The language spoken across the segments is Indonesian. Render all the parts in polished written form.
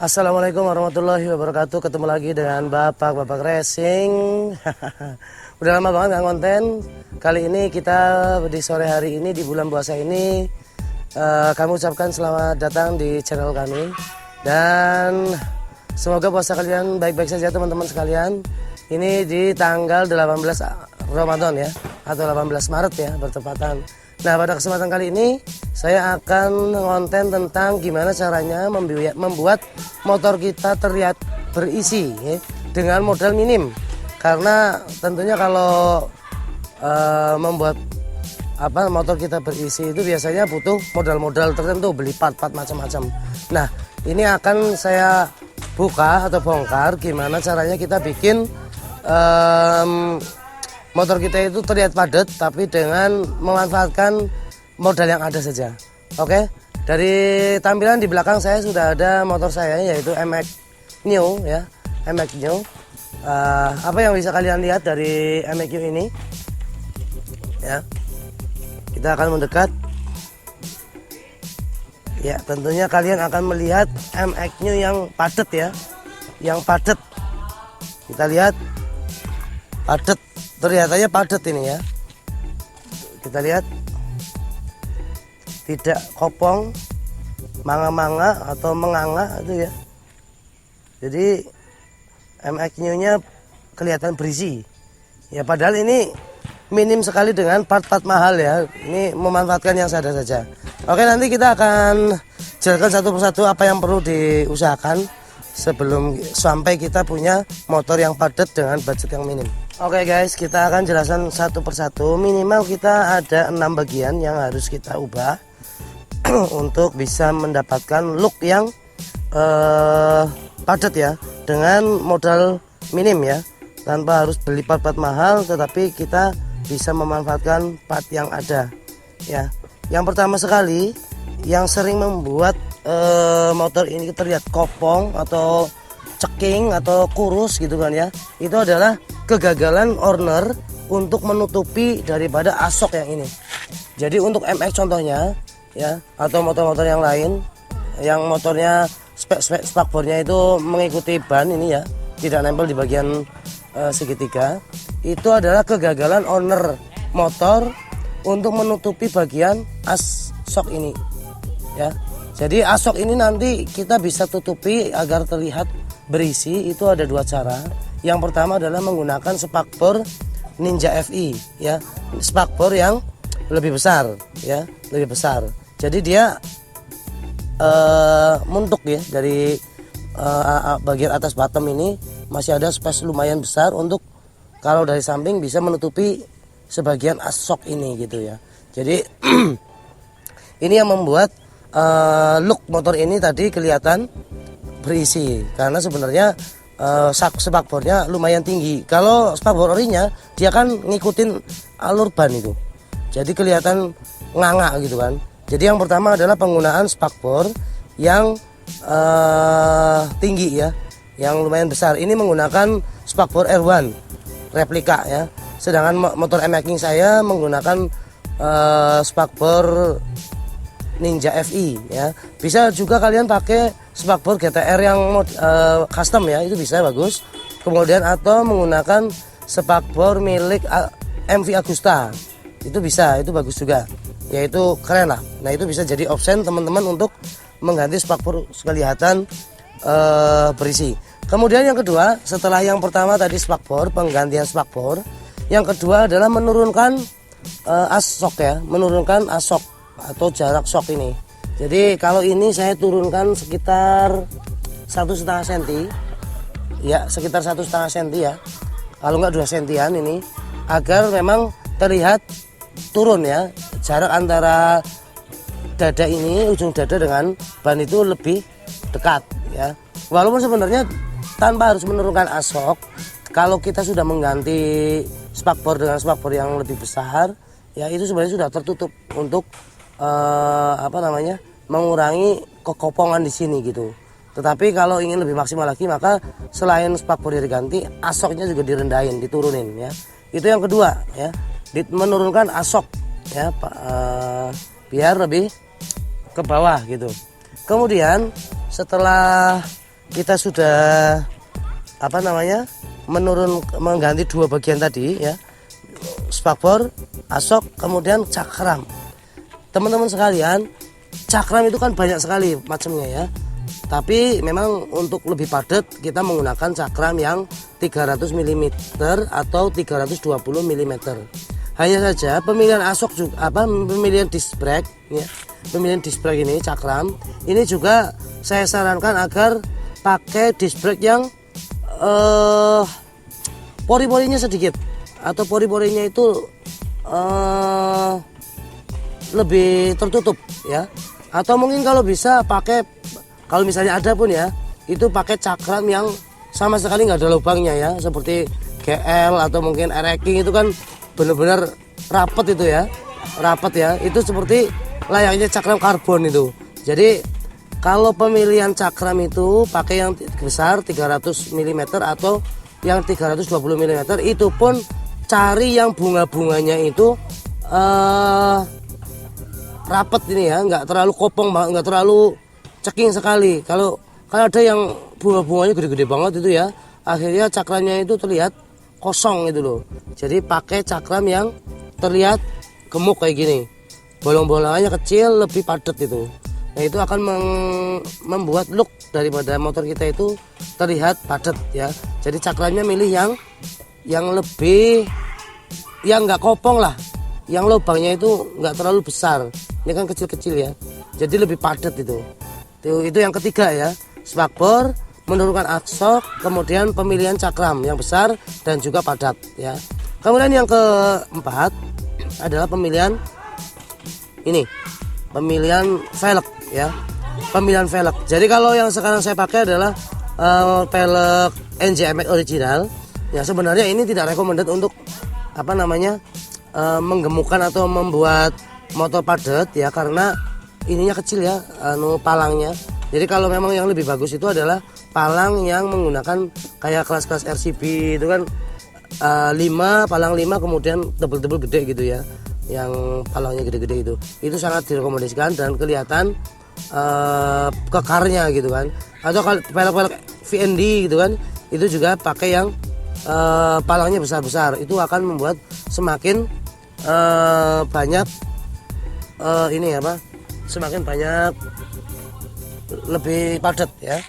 Assalamualaikum warahmatullahi wabarakatuh. Ketemu lagi dengan Bapak Racing. Udah lama banget nggak konten. Kali ini kita di sore hari ini di bulan puasa ini kami ucapkan selamat datang di channel kami. Dan semoga puasa kalian baik-baik saja teman-teman sekalian. Ini di tanggal 18 Ramadan ya, atau 18 Maret ya bertepatan. Nah, pada kesempatan kali ini saya akan konten tentang gimana caranya membuat motor kita terlihat berisi ya, dengan modal minim. Karena tentunya kalau membuat motor kita berisi itu biasanya butuh modal-modal tertentu, beli part-part macam-macam. Nah, ini akan saya buka atau bongkar gimana caranya kita bikin motor kita itu terlihat padat tapi dengan memanfaatkan modal yang ada saja. Oke, dari tampilan di belakang saya sudah ada motor saya yaitu MX New ya, MX New. Apa yang bisa kalian lihat dari MX New ini? Ya, kita akan mendekat. Ya, tentunya kalian akan melihat MX New yang padat ya, yang padat. Kita lihat padat. Terlihatannya padat ini ya. Kita lihat tidak kopong, manga-manga atau menganga itu ya. Jadi MX New-nya kelihatan berisi. Ya padahal ini minim sekali dengan part-part mahal ya. Ini memanfaatkan yang ada saja. Oke, nanti kita akan jelaskan satu persatu apa yang perlu diusahakan sebelum sampai kita punya motor yang padat dengan budget yang minim. Oke guys, kita akan jelaskan satu persatu. Minimal kita ada 6 bagian yang harus kita ubah untuk bisa mendapatkan look yang padat ya, dengan modal minim ya, tanpa harus beli part-part mahal, tetapi kita bisa memanfaatkan part yang ada ya. Yang pertama sekali yang sering membuat motor ini terlihat kopong atau ceking atau kurus gitu kan ya, itu adalah kegagalan owner untuk menutupi daripada asok yang ini. Jadi untuk MX contohnya ya, atau motor-motor yang lain yang motornya spakbornya itu mengikuti ban ini ya, tidak nempel di bagian segitiga, itu adalah kegagalan owner motor untuk menutupi bagian asok ini ya. Jadi asok ini nanti kita bisa tutupi agar terlihat berisi. Itu ada dua cara. Yang pertama adalah menggunakan spakbor Ninja FI ya, spakbor yang lebih besar ya, lebih besar. Jadi dia muntuk ya, dari bagian atas bottom ini masih ada space lumayan besar untuk kalau dari samping bisa menutupi sebagian asok ini gitu ya. Jadi ini yang membuat look motor ini tadi kelihatan berisi, karena sebenarnya spakbornya lumayan tinggi. Kalau spakbor orinya dia kan ngikutin alur ban itu, jadi kelihatan nganga gitu kan. Jadi yang pertama adalah penggunaan spakbor yang tinggi ya, yang lumayan besar. Ini menggunakan spakbor R1 replika ya. Sedangkan motor MX saya menggunakan spakbor Ninja FI ya. Bisa juga kalian pakai spakbor GTR yang custom ya, itu bisa bagus. Kemudian atau menggunakan spakbor milik MV Agusta, itu bisa, itu bagus juga, yaitu keren lah. Nah itu bisa jadi option teman-teman untuk mengganti spakbor kelihatan berisi. Kemudian yang kedua, setelah yang pertama tadi spakbor, penggantian spakbor, yang kedua adalah menurunkan asok ya, menurunkan asok atau jarak sok ini. Jadi kalau ini saya turunkan sekitar 1,5 cm ya, sekitar 1,5 cm ya, kalau enggak 2 cm ini, agar memang terlihat turun ya, jarak antara dada ini, ujung dada dengan ban itu lebih dekat ya. Walaupun sebenarnya tanpa harus menurunkan asok, kalau kita sudah mengganti spakbor dengan spakbor yang lebih besar ya, itu sebenarnya sudah tertutup untuk mengurangi kekopongan di sini gitu. Tetapi kalau ingin lebih maksimal lagi, maka selain spakbor diganti, asoknya juga direndahin, diturunin ya. Itu yang kedua ya, menurunkan asok ya, biar lebih ke bawah gitu. Kemudian setelah kita sudah apa namanya mengganti dua bagian tadi ya, spakbor, asok, kemudian cakram. Teman-teman sekalian, cakram itu kan banyak sekali macamnya ya. Tapi memang untuk lebih padat kita menggunakan cakram yang 300 mm atau 320 mm. Hanya saja pemilihan asok juga pemilihan disc brake ya. Pemilihan disc brake ini cakram ini juga saya sarankan agar pakai disc brake yang pori-porinya sedikit atau pori-porinya itu lebih tertutup ya. Atau mungkin kalau bisa pakai, kalau misalnya ada pun ya, itu pakai cakram yang sama sekali nggak ada lubangnya ya, seperti GL atau mungkin R-King itu kan benar-benar rapat itu ya, itu seperti layaknya cakram karbon itu. Jadi kalau pemilihan cakram itu pakai yang besar 300 mm atau yang 320 mm, itu pun cari yang bunga-bunganya itu rapat ini ya, nggak terlalu kopong banget, nggak terlalu ceking sekali. Kalau ada yang bunga-bunganya gede-gede banget itu ya, akhirnya cakramnya itu terlihat kosong itu loh. Jadi pakai cakram yang terlihat gemuk kayak gini, bolong-bolongannya kecil, lebih padat itu. Nah itu akan membuat look daripada motor kita itu terlihat padat ya. Jadi cakramnya milih yang lebih, yang nggak kopong lah, yang lubangnya itu nggak terlalu besar. Ini kan kecil-kecil ya, jadi lebih padat itu. Itu yang ketiga ya, spakbor, menurunkan aksok, kemudian pemilihan cakram yang besar dan juga padat ya. Kemudian yang keempat adalah pemilihan ini, pemilihan velg ya, pemilihan velg. Jadi kalau yang sekarang saya pakai adalah velg NJMX original ya. Sebenarnya ini tidak recommended untuk apa namanya menggemukkan atau membuat motor padat ya, karena ininya kecil ya, palangnya. Jadi kalau memang yang lebih bagus itu adalah palang yang menggunakan kayak kelas-kelas RCB itu kan 5 palang 5 kemudian tebel-tebel gede gitu ya, yang palangnya gede-gede itu sangat direkomendasikan dan kelihatan kekarnya gitu kan. Atau kalau velg VND gitu kan, itu juga pakai yang palangnya besar-besar, itu akan membuat semakin banyak semakin banyak lebih padat ya.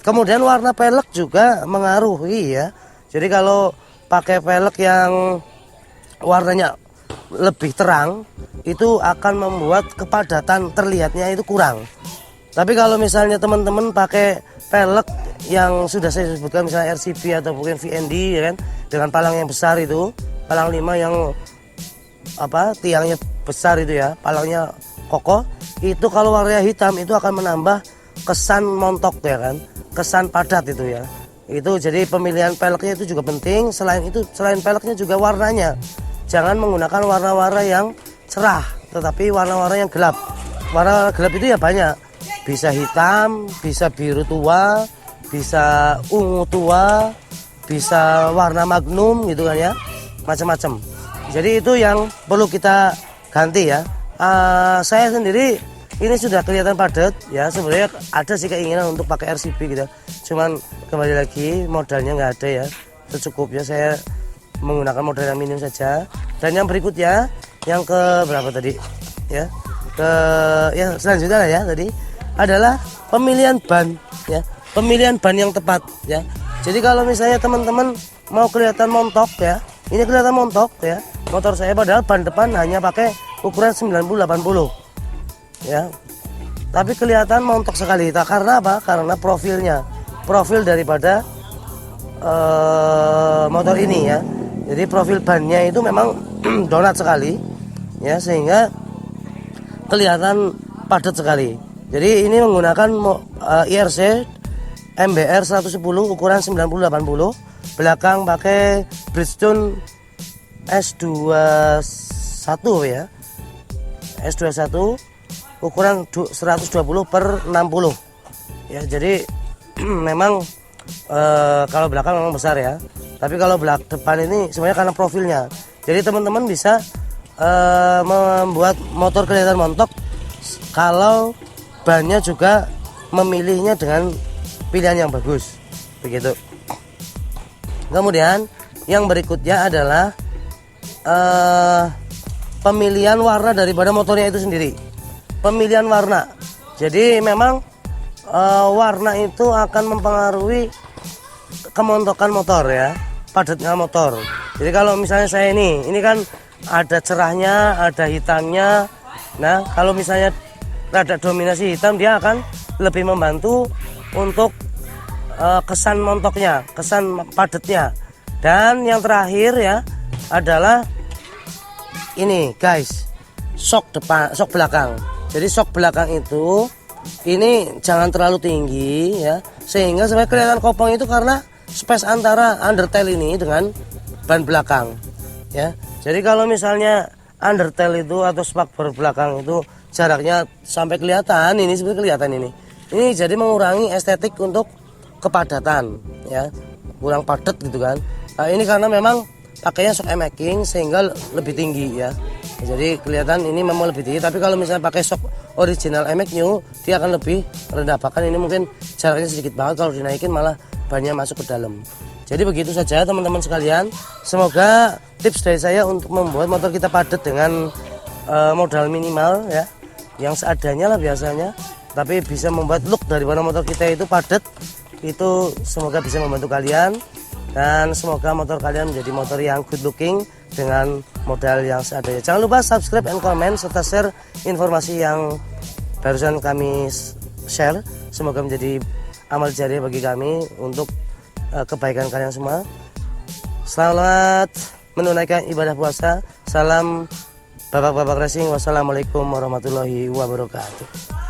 Kemudian warna velg juga mengaruhi ya. Jadi kalau pakai velg yang warnanya lebih terang, itu akan membuat kepadatan terlihatnya itu kurang. Tapi kalau misalnya teman-teman pakai velg yang sudah saya sebutkan, misalnya RCB atau mungkin VND ya kan, dengan palang yang besar itu, palang 5 yang tiangnya besar itu ya, palangnya kokoh, itu kalau warnanya hitam itu akan menambah kesan montok ya kan, kesan padat itu ya. Itu jadi pemilihan velgnya itu juga penting. Selain velgnya juga warnanya, jangan menggunakan warna-warna yang cerah, tetapi warna-warna yang gelap. Warna gelap itu ya banyak, bisa hitam, bisa biru tua, bisa ungu tua, bisa warna magnum gitu kan ya, macam-macam. Jadi itu yang perlu kita ganti ya. Saya sendiri ini sudah kelihatan padat ya. Sebenarnya ada sih keinginan untuk pakai RCB gitu, cuman kembali lagi modalnya nggak ada ya, secukupnya saya menggunakan modal yang minim saja. Dan yang berikutnya, yang ke berapa tadi ya, selanjutnya lah ya, tadi adalah pemilihan ban ya, pemilihan ban yang tepat ya. Jadi kalau misalnya teman-teman mau kelihatan montok ya, ini kelihatan montok ya motor saya, padahal ban depan hanya pakai ukuran 90-80 ya, tapi kelihatan montok sekali. Karena apa? Karena profil daripada motor ini ya. Jadi profil bannya itu memang donat sekali ya, sehingga kelihatan padat sekali. Jadi ini menggunakan IRC MBR 110 ukuran 90-80, belakang pakai Bridgestone S21 ya, S21 ukuran 120/60 ya. Jadi memang kalau belakang memang besar ya, tapi kalau depan ini sebenarnya karena profilnya. Jadi teman-teman bisa membuat motor kelihatan montok kalau bannya juga memilihnya dengan pilihan yang bagus begitu. Kemudian yang berikutnya adalah pemilihan warna daripada motornya itu sendiri. Pemilihan warna, jadi memang warna itu akan mempengaruhi kemontokan motor ya, padatnya motor. Jadi kalau misalnya saya ini kan ada cerahnya, ada hitamnya. Nah kalau misalnya rada dominasi hitam, dia akan lebih membantu untuk kesan montoknya, kesan padatnya. Dan yang terakhir ya adalah ini guys, sok depan, sok belakang. Jadi sok belakang itu ini jangan terlalu tinggi ya, sehingga sampai kelihatan kopong itu karena space antara undertail ini dengan ban belakang ya. Jadi kalau misalnya undertail itu atau spakbor belakang itu jaraknya sampai kelihatan, ini seperti kelihatan ini jadi mengurangi estetik untuk kepadatan ya, kurang padat gitu kan. Nah ini karena memang pakainya shock making sehingga lebih tinggi ya, jadi kelihatan ini memang lebih tinggi. Tapi kalau misalnya pakai shock original MX New, dia akan lebih rendah, bahkan ini mungkin jaraknya sedikit banget, kalau dinaikin malah bannya masuk ke dalam. Jadi begitu saja teman-teman sekalian, semoga tips dari saya untuk membuat motor kita padat dengan modal minimal ya, yang seadanya lah biasanya, tapi bisa membuat look daripada motor kita itu padat, itu semoga bisa membantu kalian. Dan semoga motor kalian menjadi motor yang good looking dengan modal yang seadanya. Jangan lupa subscribe and comment serta share informasi yang barusan kami share. Semoga menjadi amal jariah bagi kami untuk kebaikan kalian semua. Selamat menunaikan ibadah puasa. Salam Bapak-bapak racing. Wassalamualaikum warahmatullahi wabarakatuh.